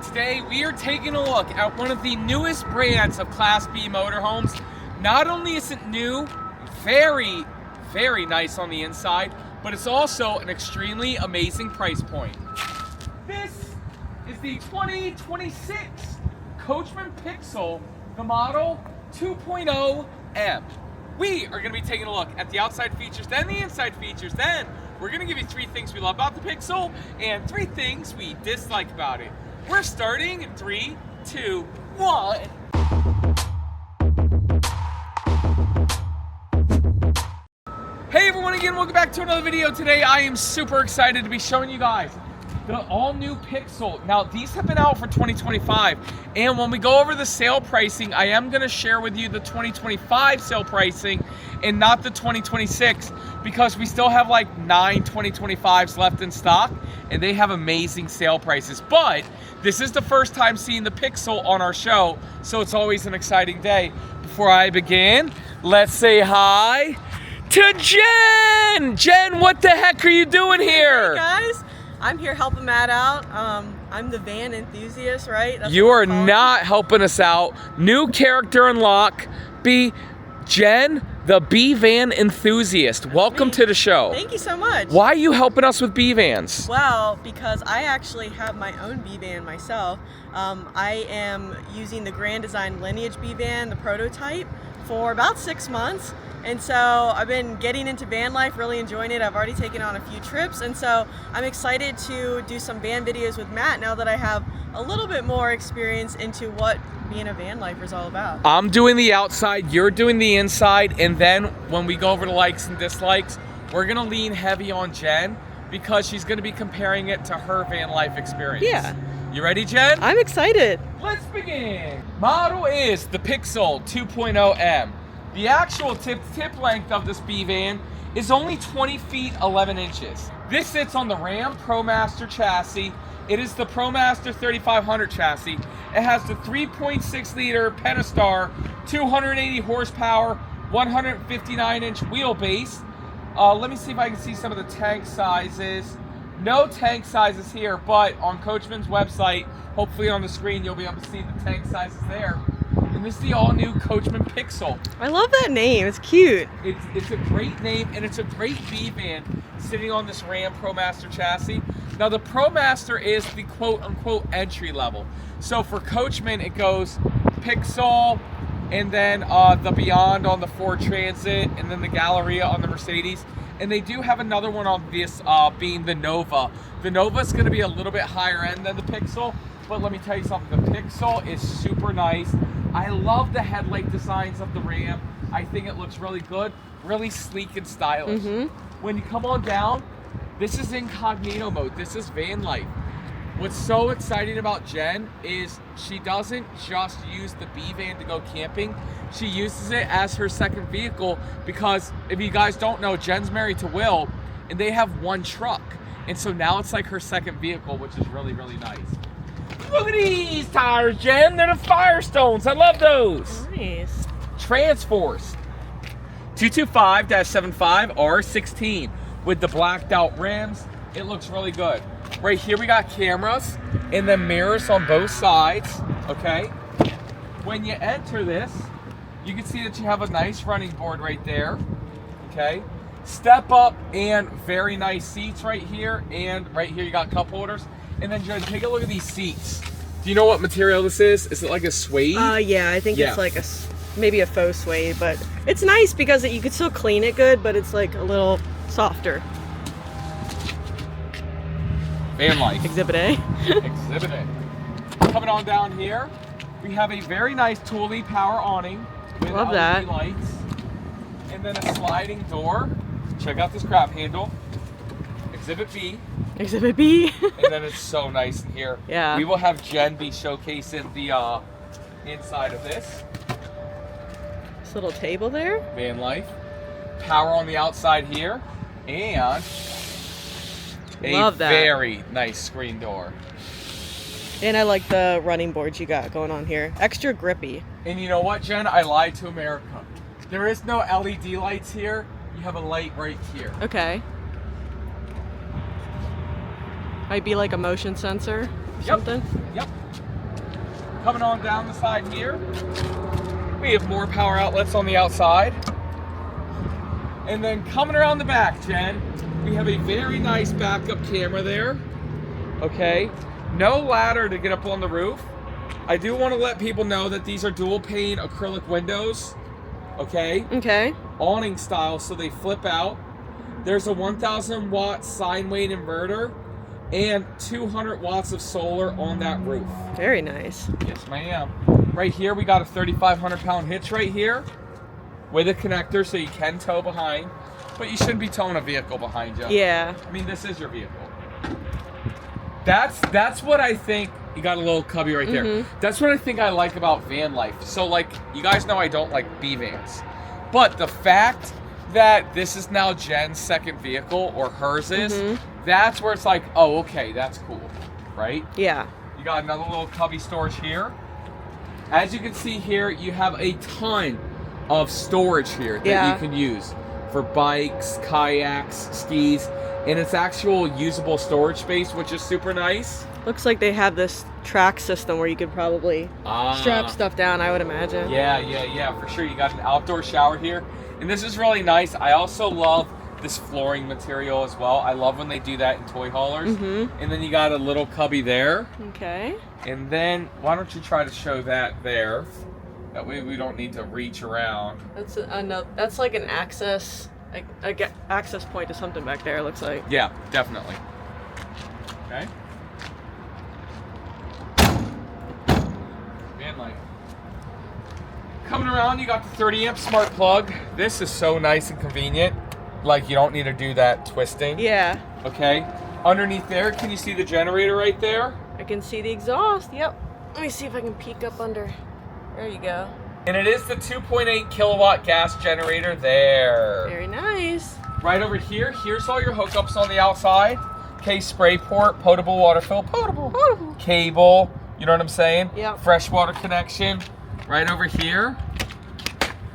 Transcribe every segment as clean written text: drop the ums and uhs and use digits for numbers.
Today we are taking a look at one of the newest brands of Class B motorhomes. Not only is it new, very, very nice on the inside, but it's also an extremely amazing price point. This is the 2026 Coachmen Pixel, the model 2.0M. We are going to be taking a look at the outside features, then the inside features, then we're going to give you 3 things we love about the Pixel and 3 things we dislike about it. We're starting in 3, 2, 1. Hey everyone, again, welcome back to another video. Today I am super excited to be showing you guys the all-new Pixel. Now, these have been out for 2025, and when we go over the sale pricing, I am going to share with you the 2025 sale pricing and not the 2026, because we still have like 9 2025s left in stock, and they have amazing sale prices. But this is the first time seeing the Pixel on our show, so it's always an exciting day. Before I begin, let's say hi to Jen! Jen, what the heck are you doing here? Hey guys, I'm here helping Matt out. I'm the Van Enthusiast, right? That's You are not helping us out. New character unlock. Jen, the B Van Enthusiast. Welcome to the show. Thank you so much. Why are you helping us with B Vans? Well, because I actually have my own B Van myself. I am using the Grand Design Lineage B Van, the prototype, for about 6 months. And so I've been getting into van life, really enjoying it. I've already taken on a few trips, and so I'm excited to do some van videos with Matt now that I have a little bit more experience into what being a van lifer is all about. I'm doing the outside, you're doing the inside, and then when we go over the likes and dislikes, we're gonna lean heavy on Jen because she's gonna be comparing it to her van life experience. Yeah. You ready, Jen? I'm excited. Let's begin. Model is the Pixel 2.0M. The actual tip length of this B van is only 20 feet 11 inches. This sits on the Ram ProMaster chassis. It is the ProMaster 3500 chassis. It has the 3.6 liter Pentastar, 280 horsepower, 159 inch wheelbase. Let me see if I can see some of the tank sizes. No tank sizes here, but on Coachmen's website, hopefully on the screen, you'll be able to see the tank sizes there. And this is the all-new Coachmen Pixel. I love that name. It's cute. It's a great name, and it's a great B van sitting on this Ram ProMaster chassis. Now, the ProMaster is the quote-unquote entry level. So for Coachmen, it goes Pixel, and then the Beyond on the Ford Transit, and then the Galleria on the Mercedes. And they do have another one on this being the Nova. The Nova is going to be a little bit higher end than the Pixel, but let me tell you something. The Pixel is super nice. I love the headlight designs of the Ram. I think it looks really good, really sleek and stylish. When you come on down, this is incognito mode. This is van life. What's so exciting about Jen is she doesn't just use the B van to go camping. She uses it as her second vehicle because if you guys don't know, Jen's married to Will and they have one truck. And so now it's like her second vehicle, which is really, really nice. Look at these tires, Jen. They're the Firestones. I love those. Nice. Transforce 225-75 R16 with the blacked out rims. It looks really good. Right here we got cameras and then mirrors on both sides, okay? When you enter this, you can see that you have a nice running board right there, okay? Step up and very nice seats right here, and right here you got cup holders. And then Jen, take a look at these seats. Do you know what material this is? Is it like a suede? Yeah, I think it's like maybe a faux suede, but it's nice because you could still clean it good, but it's like a little softer. Van life. Exhibit A. Exhibit A. Coming on down here, we have a very nice Thule power awning with Love LED that. lights, and then a sliding door. Check out this grab handle. Exhibit B. Exhibit B. And then it's so nice in here. Yeah. We will have Jen be showcasing the inside of this. This little table there. Van life. Power on the outside here. And Love that. very nice screen door. And I like the running boards you got going on here. Extra grippy. And you know what, Jen? I lied to America. There is no LED lights here. You have a light right here. Okay. Might be like a motion sensor. something? Yep. Coming on down the side here, we have more power outlets on the outside. And then coming around the back, Jen, we have a very nice backup camera there. Okay, no ladder to get up on the roof. I do want to let people know that these are dual pane acrylic windows. Okay. Okay. Awning style, so they flip out. There's a 1,000 watt sine wave inverter and 200 watts of solar on that roof. Very nice. Yes, ma'am. Right here, we got a 3,500 pound hitch right here with a connector, so you can tow behind, but you shouldn't be towing a vehicle behind you. Yeah. I mean, this is your vehicle. That's what I think. You got a little cubby right there. That's what I think I like about van life. So, like, you guys know I don't like B vans, but the fact that this is now Jen's second vehicle, or hers is, that's where it's like, oh, okay, that's cool, right? Yeah. You got another little cubby storage here. As you can see here, you have a ton of storage here that you can use for bikes, kayaks, skis, and it's actual usable storage space, which is super nice. Looks like they have this track system where you could probably strap stuff down, I would imagine. Yeah, for sure. You got an outdoor shower here. And this is really nice. I also love this flooring material as well. I love when they do that in toy haulers. And then you got a little cubby there. Okay. And then, why don't you try to show that there? That way we don't need to reach around. That's like an access, access point to something back there, it looks like. Yeah, definitely. Okay. Van life. Coming around, you got the 30 amp smart plug. This is so nice and convenient. Like, you don't need to do that twisting. Yeah. Okay. Underneath there, can you see the generator right there? I can see the exhaust, yep. Let me see if I can peek up under. There you go. And it is the 2.8 kilowatt gas generator there. Very nice. Right over here, here's all your hookups on the outside. Okay, spray port, potable water fill, potable. Cable, you know what I'm saying? Yep. Freshwater connection. Right over here,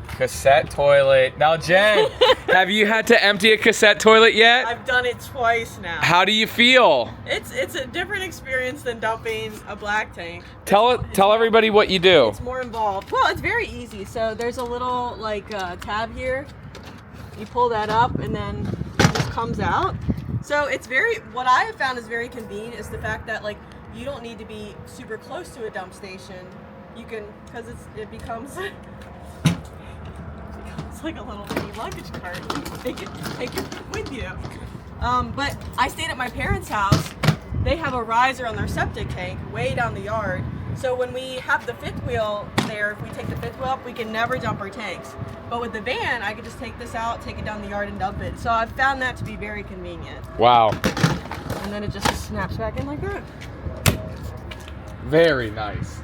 cassette toilet. Now, Jen, have you had to empty a cassette toilet yet? I've done it twice now. How do you feel? It's a different experience than dumping a black tank. Tell everybody what you do. It's more involved. Well, it's very easy. So there's a little like tab here. You pull that up and then it just comes out. So it's what I have found is very convenient is the fact that like you don't need to be super close to a dump station. You can, because it becomes it's like a little mini luggage cart. Take it with you. But I stayed at my parents' house. They have a riser on their septic tank way down the yard. So when we have the fifth wheel there, if we take the fifth wheel up, we can never dump our tanks. But with the van, I could just take this out, take it down the yard, and dump it. So I've found that to be very convenient. Wow. And then it just snaps back in like that. Very nice.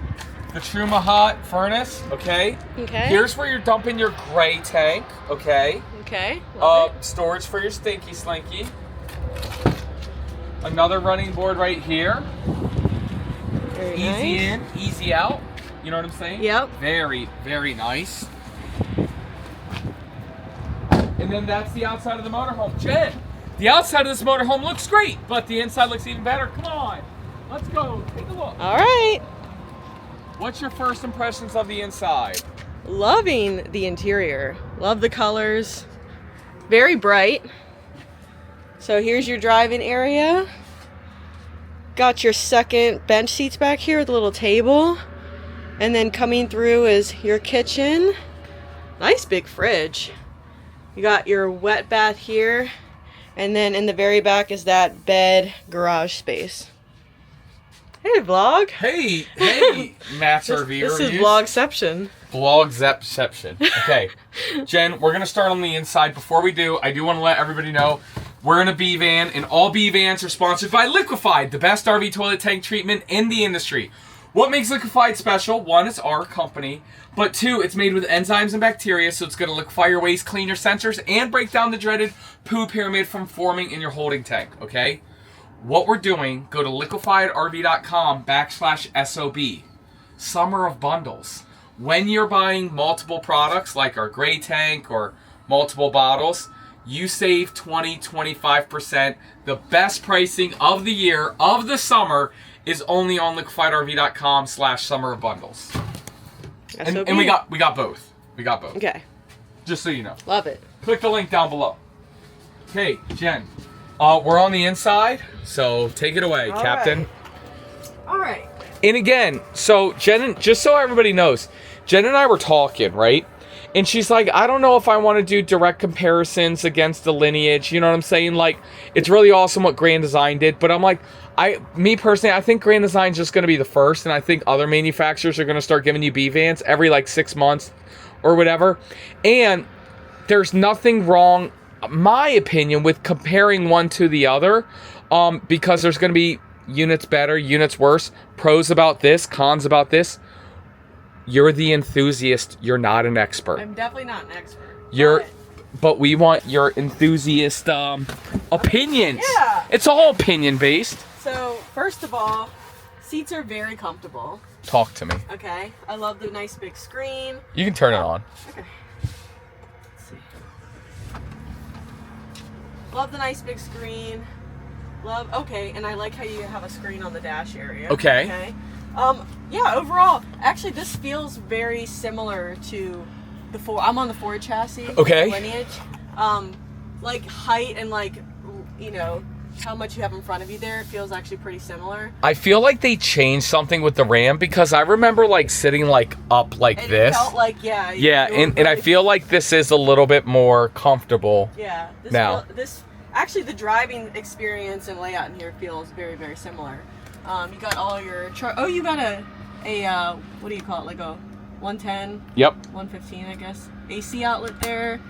The Truma hot furnace, okay? Okay. Here's where you're dumping your gray tank, okay? Okay. Storage for your stinky slinky. Another running board right here. Very Easy nice. in, easy out. You know what I'm saying? Yep. Very, very nice. And then that's the outside of the motorhome. Jen, the outside of this motorhome looks great, but the inside looks even better. Come on, let's go, take a look. All right. What's your first impressions of the inside? Loving the interior. Love the colors. Very bright. So here's your driving area. Got your second bench seats back here with a little table. And then coming through is your kitchen. Nice big fridge. You got your wet bath here. And then in the very back is that bed garage space. Hey, vlog. Hey, Matt's RV This is reviews. vlogception. Vlogception. Okay, Jen, we're gonna start on the inside. Before we do, I do want to let everybody know we're in a B van, and all B vans are sponsored by Liquified, the best RV toilet tank treatment in the industry. What makes Liquified special? One, it's our company, but two, it's made with enzymes and bacteria, so it's gonna liquefy your waste, clean your sensors, and break down the dreaded poo pyramid from forming in your holding tank. Okay. What we're doing, go to liquifiedarv.com/SOB. Summer of bundles. When you're buying multiple products like our gray tank or multiple bottles, you save 20-25%. The best pricing of the year, of the summer, is only on liquifiedrv.com/summer of bundles. That's so And we got both. We got both. Okay. Just so you know. Love it. Click the link down below. Okay, Jen. We're on the inside, so take it away, All Captain. right. All right. And again, so Jen, just so everybody knows, Jen and I were talking, right? And she's like, I don't know if I want to do direct comparisons against the Lineage. You know what I'm saying? Like, it's really awesome what Grand Design did. But I'm like, me personally, I think Grand Design's just going to be the first. And I think other manufacturers are going to start giving you B Vans every like 6 months or whatever. And there's nothing wrong, my opinion, with comparing one to the other. Because there's going to be units better, units worse, pros about this, cons about this. You're the enthusiast. You're not an expert. I'm definitely not an expert. But we want your enthusiast opinions. Yeah. It's all opinion based. So, first of all, seats are very comfortable. Talk to me. Okay. I love the nice big screen. You can turn it on. Okay. Let's see. Love the nice big screen. Okay, and I like how you have a screen on the dash area. Okay. Yeah, overall, actually this feels very similar to the Ford. I'm on the Ford chassis. Okay. Lineage. Like height and like, you know, how much you have in front of you there, it feels actually pretty similar. I feel like they changed something with the Ram because I remember like sitting like up like And this. It felt like, yeah. Yeah, and I feel like this is a little bit more comfortable. Yeah. Actually, the driving experience and layout in here feels very, very similar. You got all your you got a what do you call it? Like a 110. Yep. 115, I guess. AC outlet there.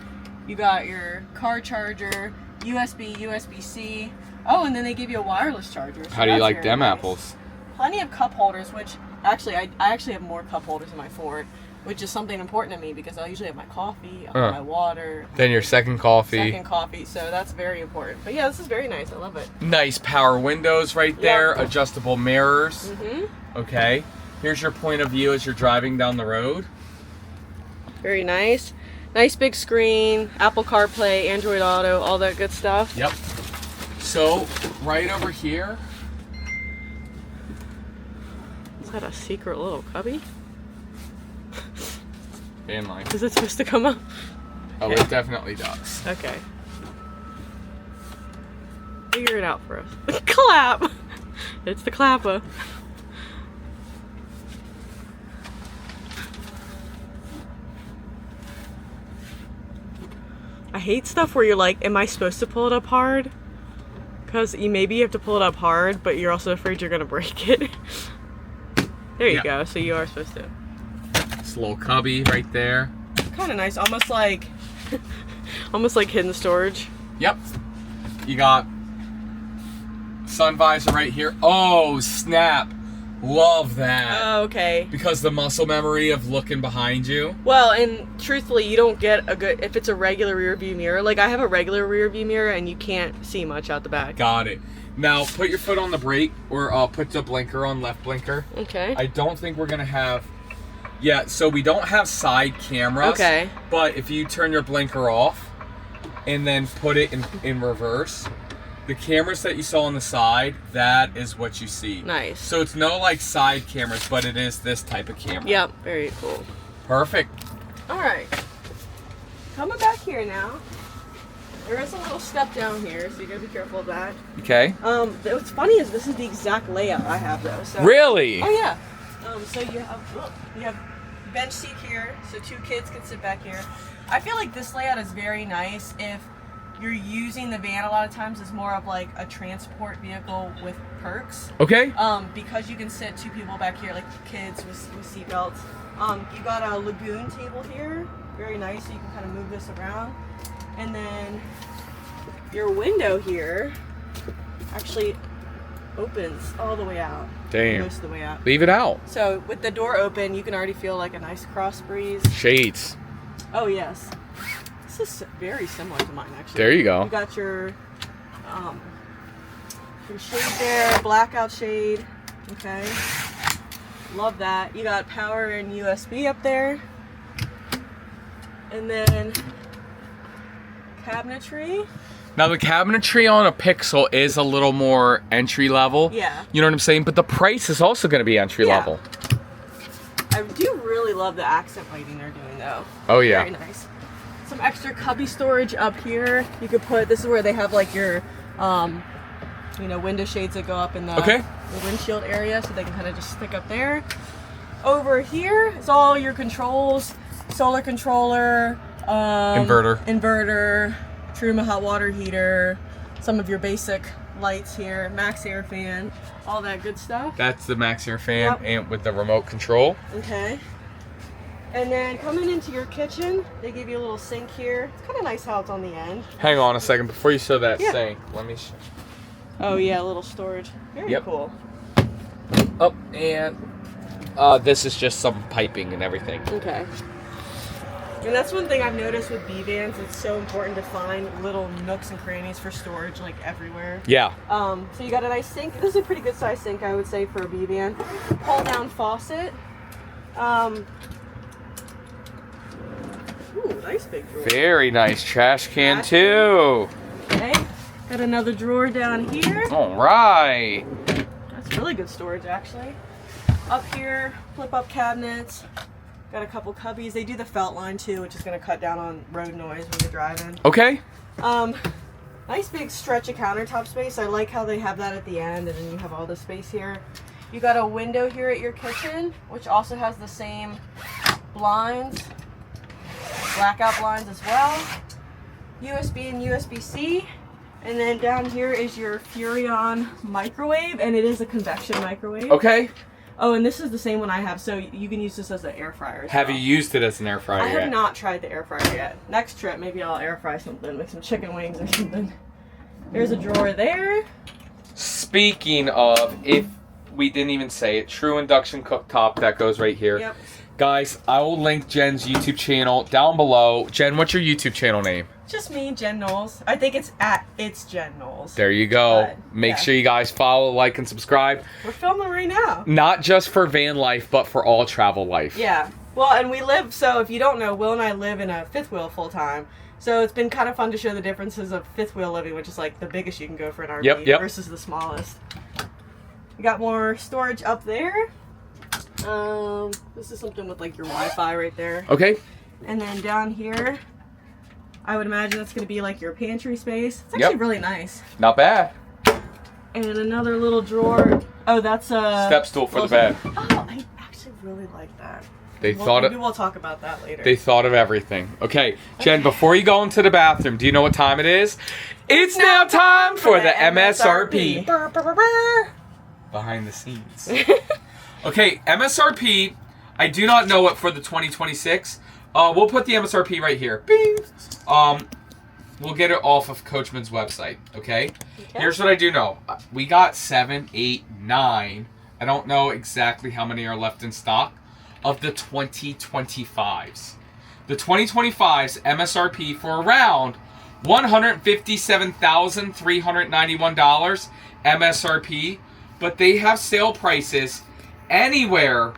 You got your car charger, USB, USB-C. Oh, and then they give you a wireless charger. So How do you that's like very them nice. apples? Plenty of cup holders, which actually I actually have more cup holders in my Ford, which is something important to me because I usually have my coffee, my water. Then your second coffee. So that's very important. But yeah, this is very nice. I love it. Nice power windows right there, adjustable mirrors. Mm-hmm. Okay. Here's your point of view as you're driving down the road. Very nice. Nice big screen, Apple CarPlay, Android Auto, all that good stuff. Yep. So, right over here. Is that a secret little cubby? Van life. Is it supposed to come up? Oh, it definitely does. Okay. Figure it out for us. Clap! It's the clapper. I hate stuff where you're like, am I supposed to pull it up hard? Because maybe you have to pull it up hard, but you're also afraid you're going to break it. There you go. So you are supposed to. This little cubby right there. Kind of nice. Almost like hidden storage. Yep. You got sun visor right here. Oh, snap. Love that. Oh, okay. Because the muscle memory of looking behind you. Well, and truthfully, you don't get a good, if it's a regular rear view mirror. Like I have a regular rear view mirror and you can't see much out the back. Got it. Now, put your foot on the brake or put the blinker on, left blinker. Okay. I don't think we're going to have... Yeah, so we don't have side cameras. Okay. But if you turn your blinker off and then put it in reverse, the cameras that you saw on the side, that is what you see. Nice. So it's no like side cameras, but it is this type of camera. Yep, very cool. Perfect. All right. Coming back here now. There is a little step down here, so you gotta be careful of that. Okay. What's funny is this is the exact layout I have though. So. Really? Oh yeah. So you have bench seat here, so 2 kids can sit back here. I feel like this layout is very nice if you're using the van a lot of times as more of like a transport vehicle with perks. Okay. Because you can sit 2 people back here, like kids with seat belts. You got a lagoon table here, very nice, so you can kind of move this around. And then your window here actually opens all the way out. Damn. Most of the way out. Leave it out. So with the door open, you can already feel like a nice cross breeze. Shades. Oh yes. This is very similar to mine actually. There you go. You got your shade there, blackout shade. Okay. Love that. You got power and USB up there. And then cabinetry. Now the cabinetry on a Pixel is a little more entry level. Yeah. You know what I'm saying? But the price is also going to be entry level. I do really love the accent lighting they're doing though. Oh yeah. Very nice. Some extra cubby storage up here. You could put, this is where they have like your, you know, window shades that go up in the windshield area, so they can kind of just stick up there. Over here is all your controls, solar controller, inverter, Truma hot water heater, some of your basic lights here, max air fan, all that good stuff. That's the max air fan and with the remote control. Okay. And then coming into your kitchen, they give you a little sink here. It's kind of nice how it's on the end. Hang on a second before you show that sink. Let me show. Oh yeah, a little storage. Very cool. Oh, and this is just some piping and everything. Okay. And that's one thing I've noticed with B vans. It's so important to find little nooks and crannies for storage, like everywhere. Yeah. So you got a nice sink. This is a pretty good size sink, I would say, for a B van. Pull down faucet. Ooh, nice big drawer. Very nice trash can too. Okay. Got another drawer down here. All right. That's really good storage, actually. Up here, flip up cabinets. Got a couple cubbies. They do the felt line too, which is going to cut down on road noise when you're driving. Okay. Nice big stretch of countertop space. I like how they have that at the end, and then you have all the space here. You got a window here at your kitchen, which also has the same blinds, blackout blinds as well. USB and USB-C. And then down here is your Furrion microwave, and it is a convection microwave. Okay. Oh, and this is the same one I have, so you can use this as an air fryer. Have you used it as an air fryer yet? yet? I have not tried the air fryer yet. Next trip, maybe I'll air fry something, like some chicken wings or something. There's a drawer there. Speaking of, if we didn't even say it, true induction cooktop that goes right here. Yep. Guys, I will link Jen's YouTube channel down below. Jen, what's your YouTube channel name? Just me, Jen Knowles. I think it's at It's Jen Knowles. There you go. But, Make sure you guys follow, like, and subscribe. We're filming right now. Not just for van life, but for all travel life. Yeah. Well, and we live, so if you don't know, Will and I live in a fifth wheel full time. So it's been kind of fun to show the differences of fifth wheel living, which is like the biggest you can go for an RV versus the smallest. We got more storage up there. This is something with like your Wi-Fi right there. Okay. And then down here, I would imagine that's going to be like your pantry space. It's actually really nice. Not bad. And another little drawer. Oh, that's a step stool for the bed. Oh, I actually really like that. Maybe we'll talk about that later. They thought of everything. Okay, Jen, before you go into the bathroom, do you know what time it is? It's now time for the MSRP. Behind the scenes. Okay, MSRP, I do not know it for the 2026. We'll put the MSRP right here. Bing! We'll get it off of Coachman's website, okay? Here's what I do know. We got 7, 8, 9. I don't know exactly how many are left in stock of the 2025s. The 2025s MSRP for around $157,391 MSRP, but they have sale prices anywhere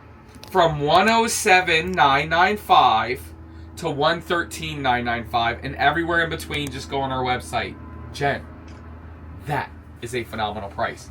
from $107,995 to $113,995, and everywhere in between. Just go on our website. Jen, that is a phenomenal price.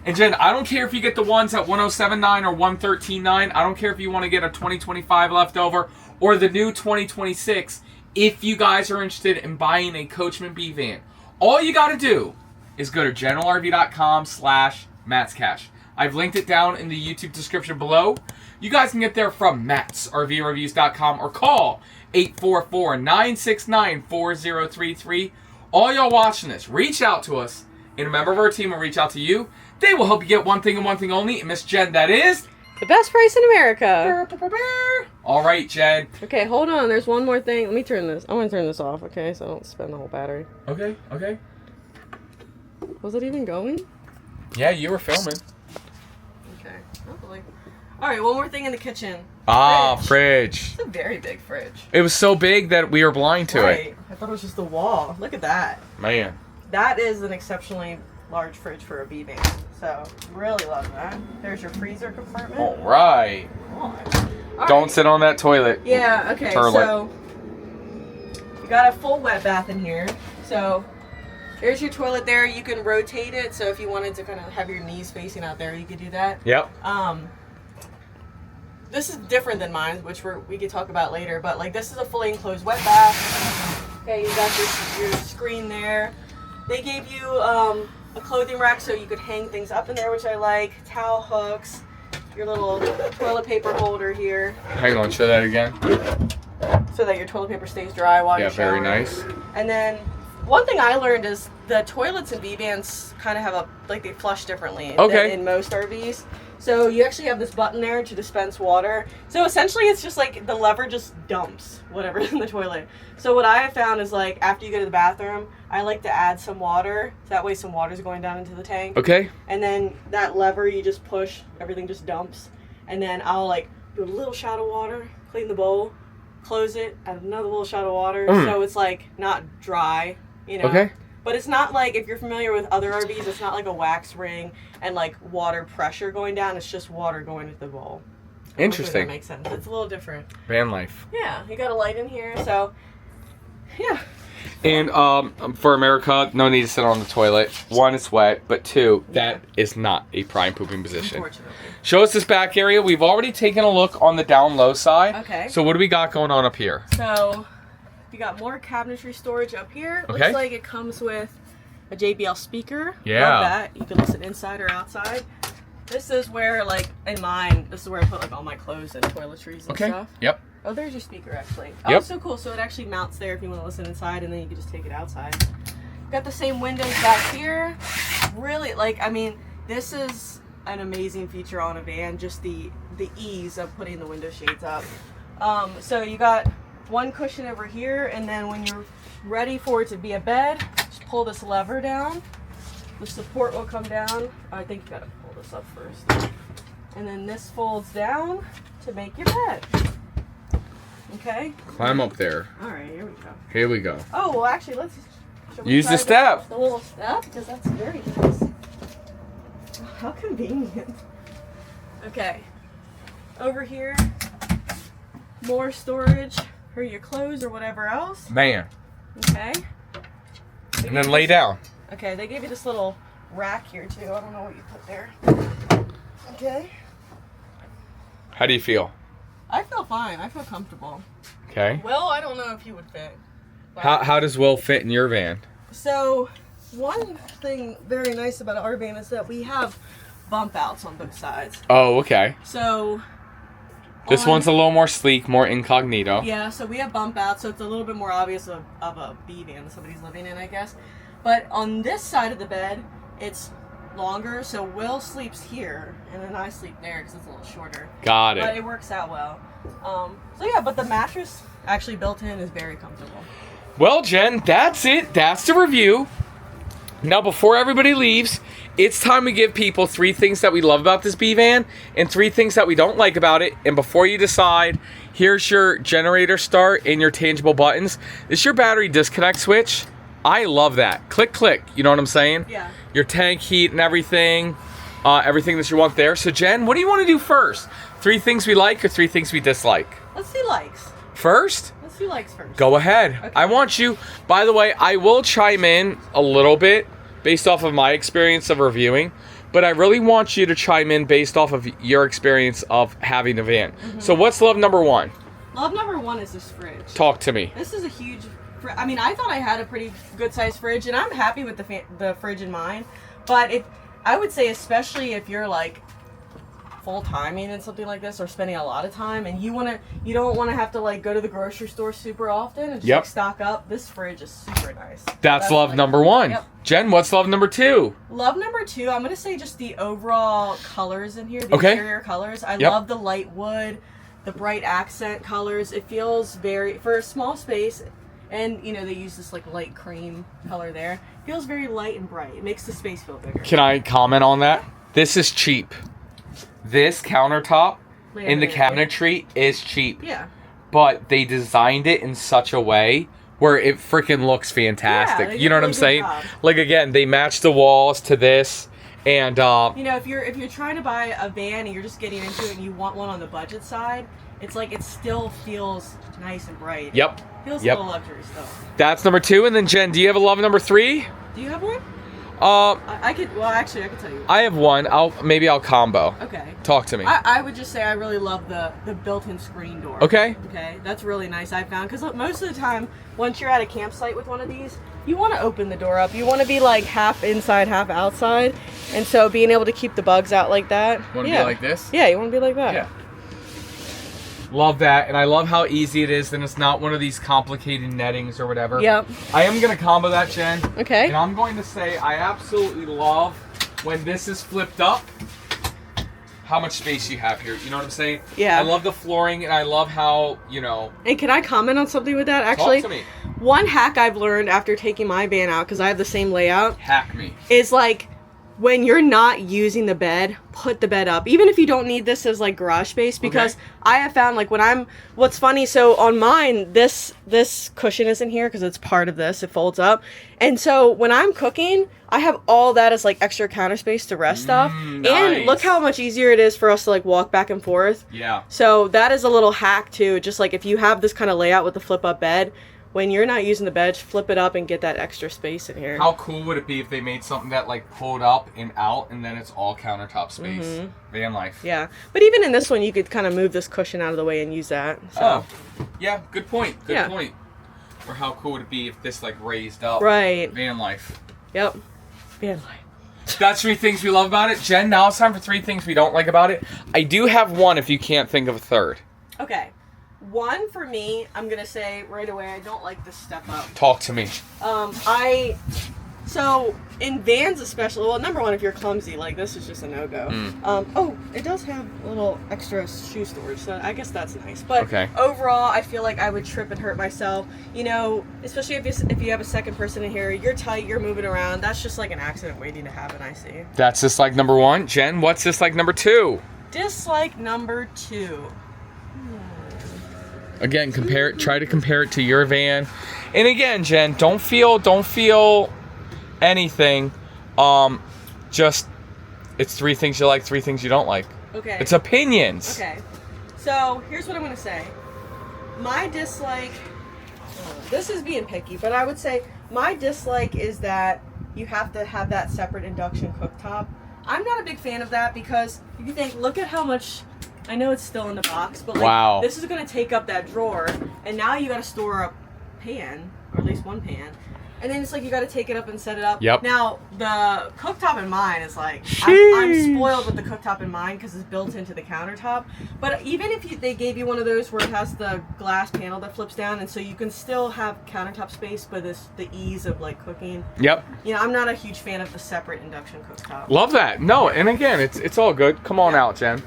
And Jen, I don't care if you get the ones at $107,900 or $113,900. I don't care if you want to get a 2025 leftover or the new 2026. If you guys are interested in buying a Coachmen B van, all you got to do is go to generalrv.com/MattsCash. I've linked it down in the YouTube description below. You guys can get there from mattsrvreviews.com or call 844-969-4033. All y'all watching this, reach out to us, and a member of our team will reach out to you. They will help you get one thing and one thing only. And Miss Jen, that is the best price in America. All right, Jen. Okay, hold on. There's one more thing. Let me turn this. I want to turn this off, okay, so I don't spend the whole battery. Okay, okay. Was it even going? Yeah, you were filming. Okay, hopefully. All right, one more thing in the kitchen. Fridge. It's a very big fridge. It was so big that we were blind to it. I thought it was just the wall. Look at that. Man. That is an exceptionally large fridge for a B van. So, really love that. There's your freezer compartment. All right. Don't sit on that toilet. Yeah, okay. Turlet. So, you got a full wet bath in here. So, There's your toilet there. You can rotate it, so if you wanted to kind of have your knees facing out there, you could do that. Yep. This is different than mine, which we could talk about later, but like this is a fully enclosed wet bath. Okay, you got your screen there. They gave you a clothing rack so you could hang things up in there, which I like. Towel hooks, your little toilet paper holder here. Hang on, show that again. So that your toilet paper stays dry while you're showering. Very nice. And then one thing I learned is the toilets in B vans kind of have they flush differently than in most RVs. So you actually have this button there to dispense water. So essentially it's just like the lever just dumps whatever's in the toilet. So what I have found is like after you go to the bathroom, I like to add some water. So that way some water's going down into the tank. Okay. And then that lever you just push, everything just dumps. And then I'll like do a little shot of water, clean the bowl, close it, add another little shot of water. So it's like not dry, you know. Okay. But it's not like, if you're familiar with other RVs, it's not like a wax ring and like water pressure going down. It's just water going into the bowl. Interesting. That makes sense. It's a little different. Van life. Yeah, you got a light in here, so yeah. And for America, no need to sit on the toilet. One, it's wet, but two, that is not a prime pooping position. Unfortunately. Show us this back area. We've already taken a look on the down low side. Okay. So what do we got going on up here? So you got more cabinetry storage up here. Okay. Looks like it comes with a JBL speaker. Yeah. Love that. You can listen inside or outside. This is where, like, in mine, this is where I put like all my clothes and toiletries and stuff. Yep. Oh, there's your speaker actually. Yep. Oh, so cool. So it actually mounts there if you want to listen inside, and then you can just take it outside. Got the same windows back here. Really, like, I mean, this is an amazing feature on a van, just the ease of putting the window shades up. So you got one cushion over here, and then when you're ready for it to be a bed, just pull this lever down. The support will come down. I think you gotta pull this up first. And then this folds down to make your bed. Okay? Climb up there. Alright, here we go. Here we go. Oh, well actually, let's Use the step. The little step, because that's very nice. How convenient. Okay. Over here, more storage for your clothes or whatever else. Man. Okay. And then lay down. Okay, they gave you this little rack here too. I don't know what you put there. Okay. How do you feel? I feel fine. I feel comfortable. Okay. Well, I don't know if he would fit. How does Will fit in your van? So, one thing very nice about our van is that we have bump outs on both sides. Oh, okay. So, this one's a little more sleek, more incognito. Yeah, so we have bump outs, so it's a little bit more obvious of a B van that somebody's living in, I guess. But on this side of the bed, it's longer, so Will sleeps here, and then I sleep there because it's a little shorter. Got it. But it works out well. So yeah, but the mattress actually built in is very comfortable. Well, Jen, that's it. That's the review. Now, before everybody leaves, it's time we give people 3 things that we love about this B van and 3 things that we don't like about it. And before you decide, here's your generator start and your tangible buttons. This is your battery disconnect switch. I love that. Click, click. You know what I'm saying? Yeah. Your tank heat and everything. Everything that you want there. So, Jen, what do you want to do first? 3 things we like or 3 things we dislike? Let's see likes. First? Let's see likes first. Go ahead. Okay. I want you, by the way, I will chime in a little bit based off of my experience of reviewing, but I really want you to chime in based off of your experience of having a van. Mm-hmm. So what's love number 1? Love number 1 is this fridge. Talk to me. This is a huge I mean, I thought I had a pretty good sized fridge, and I'm happy with the fridge in mine. But I would say, especially if you're like full timing in something like this, or spending a lot of time, and you don't want to have to like go to the grocery store super often and just like, stock up. This fridge is super nice. That's love like, number 1. Yep. Jen, what's love number 2? Love number 2, I'm gonna say just the overall colors in here, the interior colors. I love the light wood, the bright accent colors. It feels very, for a small space. And, you know, they use this, like, light cream color there. It feels very light and bright. It makes the space feel bigger. Can I comment on that? This is cheap. This countertop in the cabinetry is cheap. Yeah. But they designed it in such a way where it freaking looks fantastic. Yeah, you know what I'm saying? Like, again, they match the walls to this. And, you know, if you're trying to buy a van and you're just getting into it and you want one on the budget side, it's like it still feels nice and bright. Yep. Feels a little luxury stuff. That's number 2. And then, Jen, do you have a love number 3? Do you have one? I could. Well, actually, I could tell you. I have one. Maybe I'll combo. Okay. Talk to me. I would just say I really love the built-in screen door. Okay. Okay, that's really nice. I found because most of the time, once you're at a campsite with one of these, you want to open the door up. You want to be like half inside, half outside, and so being able to keep the bugs out like that. Want to be like this? Yeah, you want to be like that. Yeah. Love that, and I love how easy it is, and it's not one of these complicated nettings or whatever. Yep. I am going to combo that, Jen. Okay. And I'm going to say I absolutely love when this is flipped up, how much space you have here. You know what I'm saying? Yeah. I love the flooring, and I love how, you know. And can I comment on something with that? Actually, Talk to me. One hack I've learned after taking my van out, because I have the same layout. Hack me. Is like, when you're not using the bed, put the bed up. Even if you don't need this as like garage space, because I have found like what's funny, so on mine, this cushion isn't here because it's part of this, it folds up. And so when I'm cooking, I have all that as like extra counter space to rest stuff. Nice. And look how much easier it is for us to like walk back and forth. Yeah. So that is a little hack too. Just like if you have this kind of layout with the flip up bed, when you're not using the bed, flip it up and get that extra space in here. How cool would it be if they made something that like pulled up and out and then it's all countertop space? Van life. Yeah. But even in this one, you could kind of move this cushion out of the way and use that. So. Oh. Yeah, good point. Good point. Or how cool would it be if this like raised up? Right. Van life. Yep. Van life. That's 3 things we love about it. Jen, now it's time for 3 things we don't like about it. I do have one if you can't think of a third. Okay. One for me, I'm gonna say right away, I don't like this step up. Talk to me. So in vans especially, well, number one, if you're clumsy, like this is just a no-go. Oh, it does have a little extra shoe storage, so I guess that's nice. But overall, I feel like I would trip and hurt myself. You know, especially if you have a second person in here, you're tight, you're moving around. That's just like an accident waiting to happen, I see. That's dislike number 1. Jen, what's dislike number 2? Dislike number 2. Again, try to compare it to your van. And again, Jen, don't feel anything. Just it's 3 things you like, 3 things you don't like. Okay. It's opinions. Okay. So here's what I'm gonna say. My dislike, this is being picky, but I would say my dislike is that you have to have that separate induction cooktop. I'm not a big fan of that because if you think, look at how much, I know it's still in the box, but like this is gonna take up that drawer, and now you gotta store a pan, or at least one pan, and then it's like you gotta take it up and set it up. Yep. Now the cooktop in mine is like, I'm spoiled with the cooktop in mine because it's built into the countertop. But even if they gave you one of those where it has the glass panel that flips down, and so you can still have countertop space, but the ease of like cooking. Yep. You know, I'm not a huge fan of the separate induction cooktop. Love that. No, and again, it's all good. Come on out, Jen.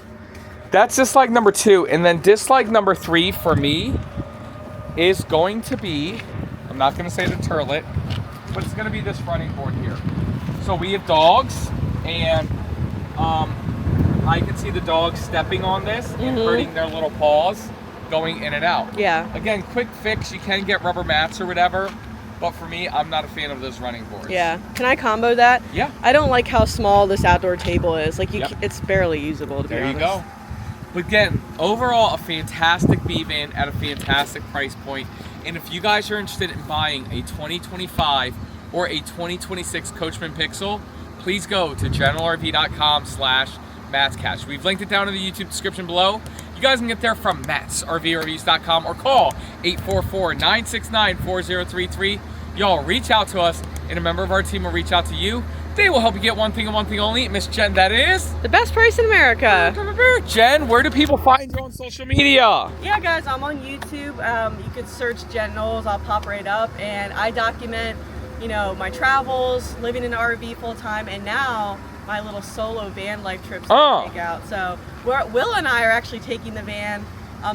That's dislike number 2. And then dislike number 3 for me is going to be, I'm not going to say the turlet, but it's going to be this running board here. So we have dogs, and I can see the dogs stepping on this and hurting their little paws going in and out. Yeah. Again, quick fix, you can get rubber mats or whatever, but for me, I'm not a fan of those running boards. Yeah. Can I combo that? Yeah. I don't like how small this outdoor table is. Like, it's barely usable, to be honest. There you go. But again, overall, a fantastic B van at a fantastic price point. And if you guys are interested in buying a 2025 or a 2026 Coachmen Pixel, please go to generalrv.com/MattsCatch. We've linked it down in the YouTube description below. You guys can get there from mattsrvreviews.com or call 844-969-4033. Y'all reach out to us, and a member of our team will reach out to you. They will help you get one thing and one thing only. Miss Jen, that is the best price in America. Jen, where do people find you on social media? Yeah, guys, I'm on YouTube. You could search Jen Knowles. I'll pop right up, and I document, you know, my travels, living in an RV full time, and now my little solo van life trips that I take out. So Will and I are actually taking the van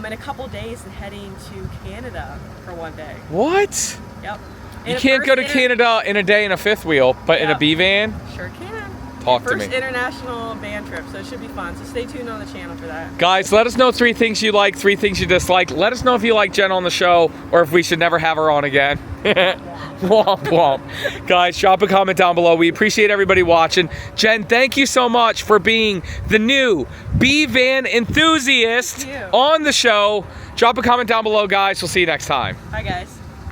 in a couple days and heading to Canada for one day. What? Yep. You can't go to Canada in a day in a fifth wheel, but in a B van? Sure can. Talk to me. First international van trip, so it should be fun. So stay tuned on the channel for that. Guys, let us know 3 things you like, 3 things you dislike. Let us know if you like Jen on the show or if we should never have her on again. Womp womp. Guys, drop a comment down below. We appreciate everybody watching. Jen, thank you so much for being the new B Van Enthusiast on the show. Drop a comment down below, guys. We'll see you next time. Bye, guys.